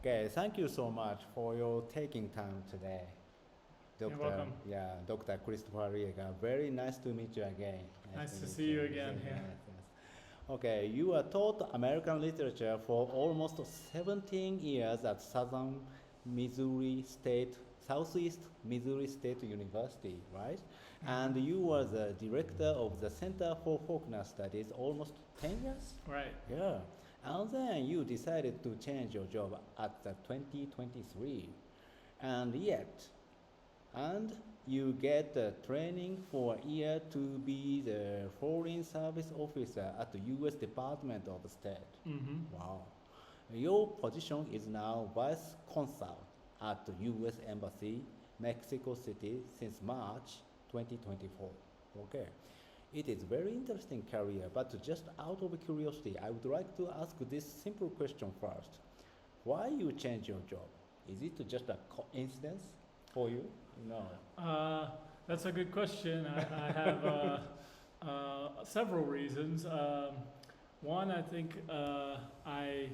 Okay, thank you so much for your taking time today. You're Dr. welcome. Yeah, Dr. Christopher Rieger. Very nice to meet you again. Nice to Meet see you. you again. Yes, Yeah. yes. Okay, you are taught American literature for almost 17 years at Southeast Missouri State University, right? And Hmm. you were the director of the Center for Faulkner Studies almost 10 years? Right. Yeah. And then you decided to change your job at the 2023. And yet, and you get training for a year to be the foreign service officer at the U.S. Department of State. Hmm. Wow. Your position is now vice consul at the U.S. Embassy, Mexico City since March 2024. Okay. It is very interesting career, but just out of curiosity, I would like to ask this simple question first. Why you change your job? Is it just a coincidence for you? No. Uh, that's a good question. I have several reasons. One, I think I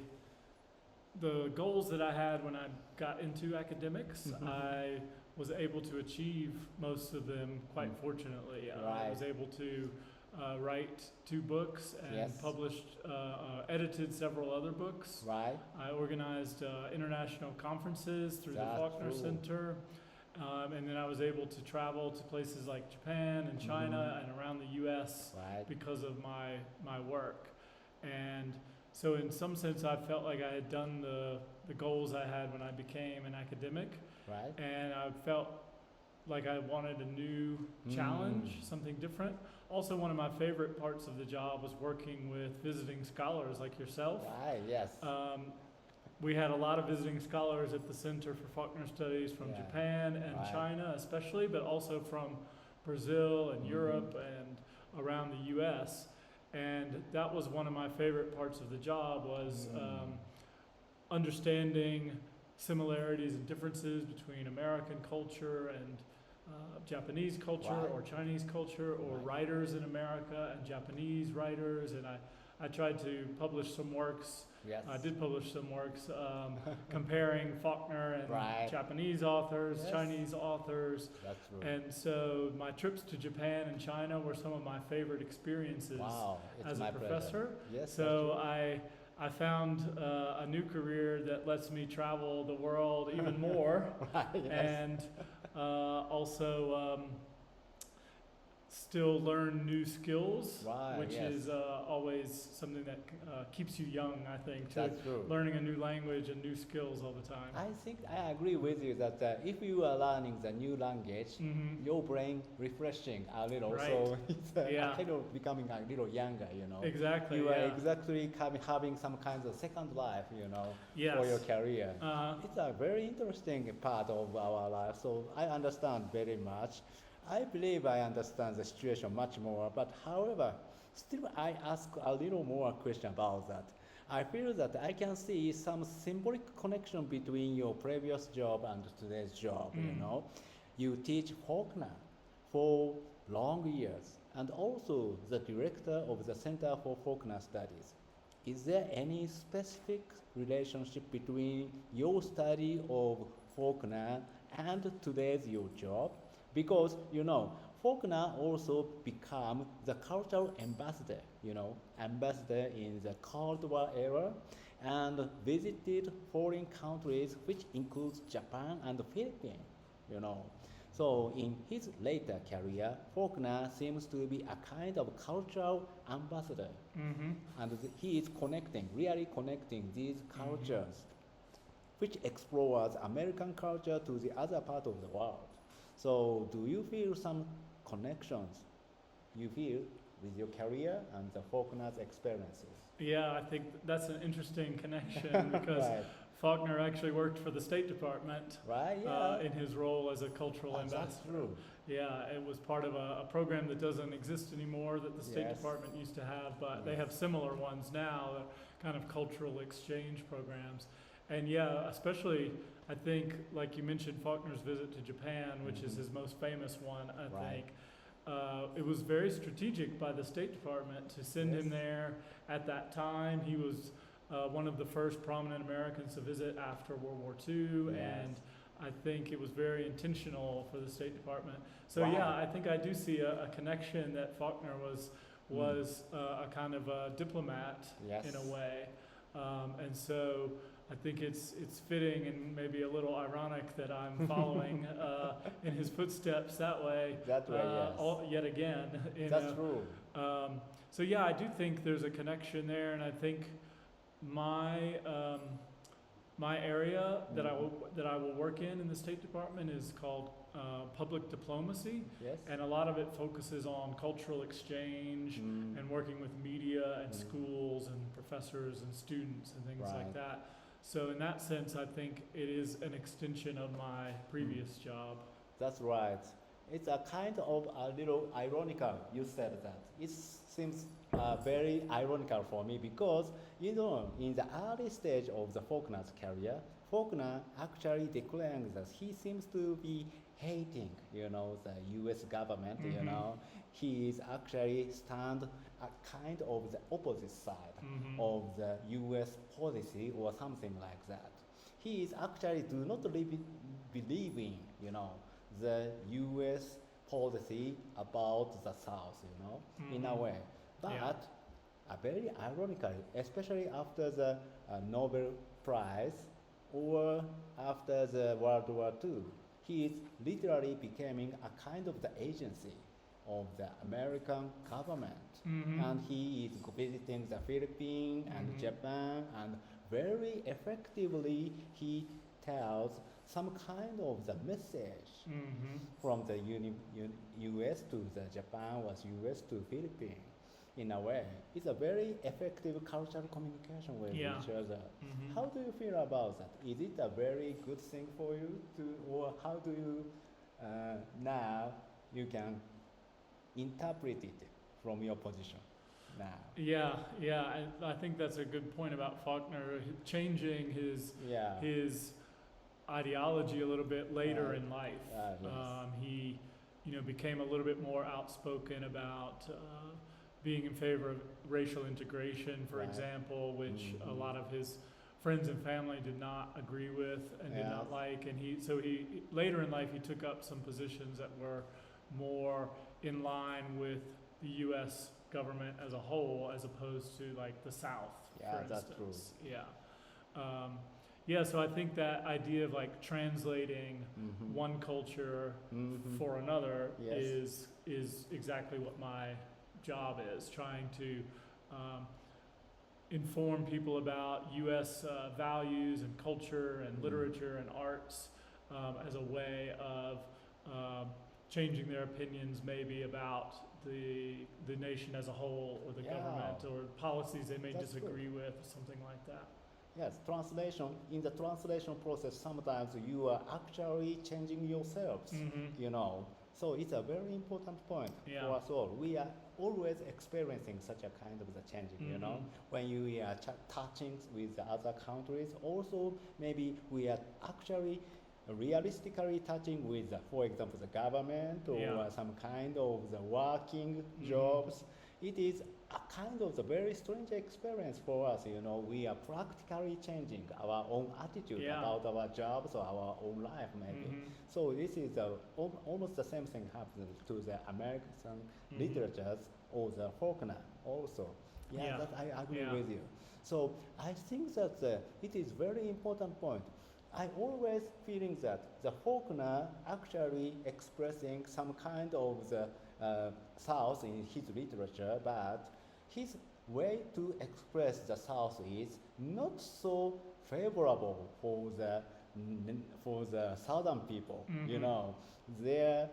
the goals that I had when I got into academics, I was able to achieve most of them quite fortunately. I Right. was able to write 2 books and Yes. published, edited several other books. Right. I organized international conferences through the That's Faulkner true. Center. And then I was able to travel to places like Japan and China and around the US Right. because of my work. And so in some sense I felt like I had done the goals I had when I became an academic, Right. and I felt like I wanted a new challenge, something different. Also, one of my favorite parts of the job was working with visiting scholars like yourself. Right. Yes. We had a lot of visiting scholars at the Center for Faulkner Studies from Yeah. Japan and Right. China especially, but also from Brazil and Europe and around the US. And that was one of my favorite parts of the job was understanding similarities and differences between American culture and Japanese culture Right. or Chinese culture or Right. writers in America and Japanese writers. And I tried to publish some works. Yes. I did publish some works comparing Faulkner and Right. Japanese authors, Yes. Chinese authors. That's true. And so my trips to Japan and China were some of my favorite experiences Wow. It's as my a professor. pleasure. Yes. So I found a new career that lets me travel the world even more, Right. Yes. and also still learn new skills, Right, which yes. is always something that keeps you young, I think, to That's true. learning a new language and new skills all the time. I think I agree with you that if you are learning the new language, your brain refreshing a little, Right. so it's Yeah. kind of becoming a little younger, you know. Exactly. You are Yeah. exactly having some kinds of second life, you know, Yes. for your career. Uh, It's a very interesting part of our life, so I understand very much. I believe I understand the situation much more, but however, still I ask a little more question about that. I feel that I can see some symbolic connection between your previous job and today's job, you know. You teach Faulkner for long years and also the director of the Center for Faulkner Studies. Is there any specific relationship between your study of Faulkner and today's your job? Because you know, Faulkner also become the cultural ambassador, you know, ambassador in the Cold War era, and visited foreign countries, which includes Japan and the Philippines, you know. So in his later career, Faulkner seems to be a kind of cultural ambassador, and he is really connecting these cultures, which explores American culture to the other part of the world. So, do you feel some connections you feel with your career and the Faulkner's experiences? Yeah, I think that's an interesting connection because Right. Faulkner actually worked for the State Department Right? Yeah. in his role as a cultural That's ambassador. true. Yeah, it was part of a program that doesn't exist anymore that the State Yes. Department used to have, but they Yes. have similar ones now, kind of cultural exchange programs. And yeah, especially I think, like you mentioned, Faulkner's visit to Japan, which is his most famous one, I Right. think. It was very strategic by the State Department to send him Yes. there at that time. He was one of the first prominent Americans to visit after World War II, Yes. and I think it was very intentional for the State Department. So Wow. yeah, I think I do see a connection that Faulkner was a kind of a diplomat Yes. in a way, and so I think it's fitting and maybe a little ironic that I'm following in his footsteps that way. That way, yes. Yet again, you That's know. true. So yeah, I do think there's a connection there, and I think my my area that I will work in the State Department is called public diplomacy, Yes. and a lot of it focuses on cultural exchange and working with media and schools and professors and students and things like Right. that. So in that sense, I think it is an extension of my previous job. That's right. It's a kind of a little ironical. You said that. It seems very ironical for me because, you know, in the early stage of the Faulkner's career, Faulkner actually declaring that he seems to be hating, you know, the U.S. government. You know, he is actually stand a kind of the opposite side of the U.S. policy or something like that. He is actually do not believe in, you know, the U.S. policy about the South, you know, in a way. But Yeah. very ironically, especially after the Nobel Prize or after the World War II, he is literally becoming a kind of the agency of the American government. And he is visiting the Philippines and Japan, and very effectively he tells some kind of the message from the U.S. to the Japan was U.S. to Philippines. In a way, it's a very effective cultural communication with Yeah. each other. How do you feel about that? Is it a very good thing for you to, or how do you now you can interpret it from your position now? Yeah, I think that's a good point about Faulkner changing Yeah. his ideology a little bit later Right. in life. Yes. He, you know, became a little bit more outspoken about being in favor of racial integration, for Right. example, which a lot of his friends and family did not agree with and did not Yes. like. And he later in life he took up some positions that were more in line with the U.S. government as a whole, as opposed to like the South, Yeah, for that's instance. Yeah. So I think that idea of like translating one culture for another Yes. is exactly what my job is, trying to inform people about U.S. Values and culture and literature and arts as a way of changing their opinions maybe about the nation as a whole or the Yeah. government or policies they may That's disagree with, something like that. Yes, translation. In the translation process, sometimes you are actually changing yourselves, you know. So it's a very important point Yeah. for us all. We are always experiencing such a kind of the changing, you know. When you are touching with the other countries, also maybe we are actually realistically touching with, for example, the government or Yeah. some kind of the working jobs. It is a kind of the very strange experience for us, you know. We are practically changing our own attitude Yeah. about our jobs or our own life, maybe. So this is almost the same thing happens to the American literatures or the Faulkner also. Yeah, Yeah. that I agree Yeah. with you. So I think that it is very important point. I always feeling that the Faulkner actually expressing some kind of the South in his literature, but his way to express the South is not so favorable for the Southern people. You know, they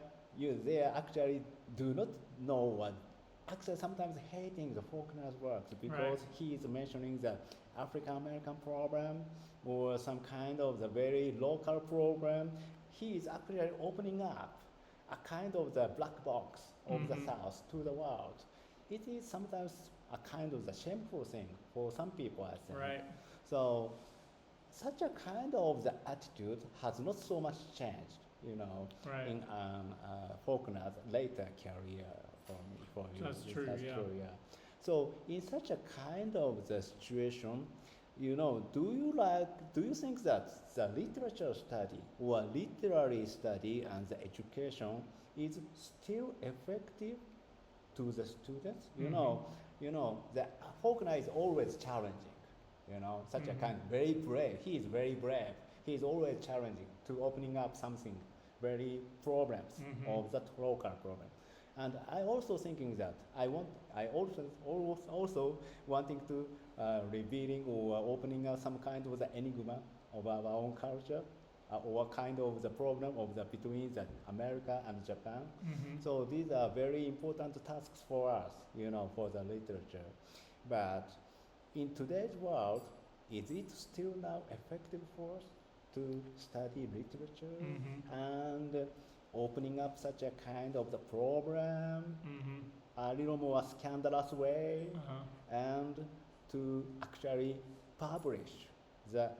actually do not know what. Actually, sometimes hating the Faulkner's works because he is mentioning the African American problem or some kind of the very local problem. He is actually opening up a kind of the black box of the South to the world. It is sometimes a kind of the shameful thing for some people, I think. Right. So such a kind of the attitude has not so much changed, you know, Right. in Faulkner's later career for you. That's true, yeah. So in such a kind of the situation, do you think that the literature study or literary study and the education is still effective to the students? The Faulkner is always challenging, such a kind, very brave. He is very brave. He is always challenging to opening up something, very problems of that local problem. And I also thinking that I also wanting to revealing or opening up some kind of the enigma of our own culture, or kind of the problem of the between the America and Japan. So these are very important tasks for us, for the literature. But in today's world, is it still now effective for us to study literature and opening up such a kind of the problem a little more scandalous way and to actually publish the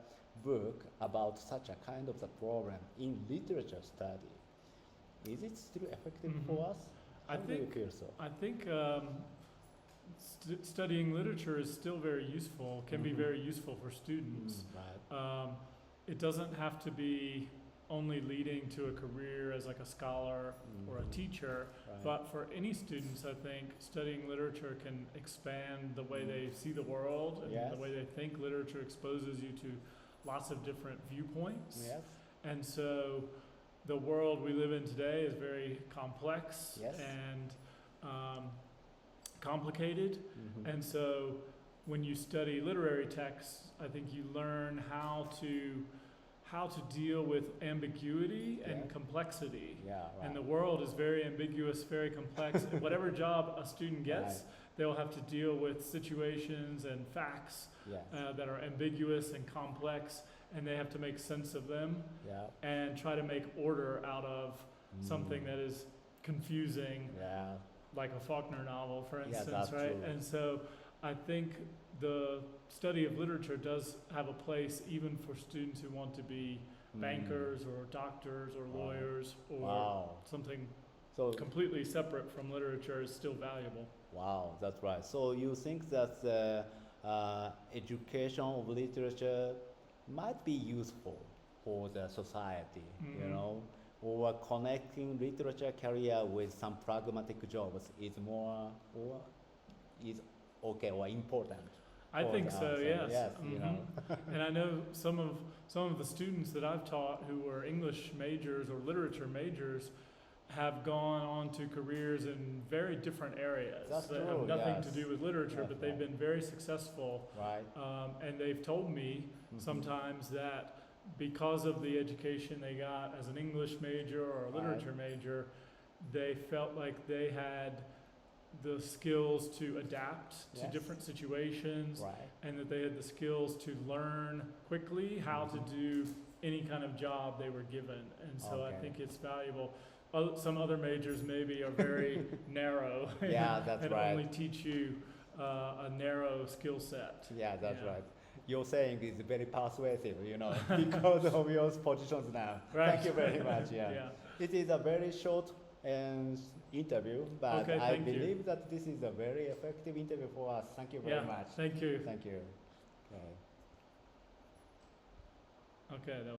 book about such a kind of the problem in literature study? Is it still effective for us? How do you feel so? I think studying literature is still very useful, can be very useful for students. Right. It doesn't have to be only leading to a career as like a scholar or a teacher, Right. but for any students, I think studying literature can expand the way they see the world and Yes. the way they think. Literature exposes you to lots of different viewpoints. Yes. And so the world we live in today is very complex Yes. and complicated. And so when you study literary texts, I think you learn how to deal with ambiguity and Yeah. complexity. Yeah, right. And the world is very ambiguous, very complex. And whatever job a student gets, Right. they'll have to deal with situations and facts Yes. that are ambiguous and complex, and they have to make sense of them Yeah. and try to make order out of something that is confusing, Yeah. like a Faulkner novel, for Yeah, instance, that's right? true. And so I think the study of literature does have a place even for students who want to be bankers or doctors or Wow. lawyers or Wow. something So completely separate from literature is still valuable. wow, that's right. So you think that the education of literature might be useful for the society, or connecting literature career with some pragmatic jobs is more or is okay or important. I for think the so, answer. yes. Yes, And I know some of the students that I've taught who were English majors or literature majors have gone on to careers in very different areas That's that true, have nothing yes. to do with literature, That's but they've right. been very successful. Right. And they've told me sometimes that because of the education they got as an English major or a Right. literature major, they felt like they had the skills to adapt to Yes. different situations, Right. and that they had the skills to learn quickly how to do any kind of job they were given. And so I Okay. think it's valuable. Some other majors maybe are very narrow Yeah, that's and right. only teach you a narrow skill set. Yeah, that's Yeah. right. Your saying is very persuasive, because of your positions now. Right. Thank you very much. Yeah. Yeah. It is a very short interview, but Okay, I thank you. believe that this is a very effective interview for us. Thank you very Yeah, much. thank you. Thank you. Okay. Okay, that was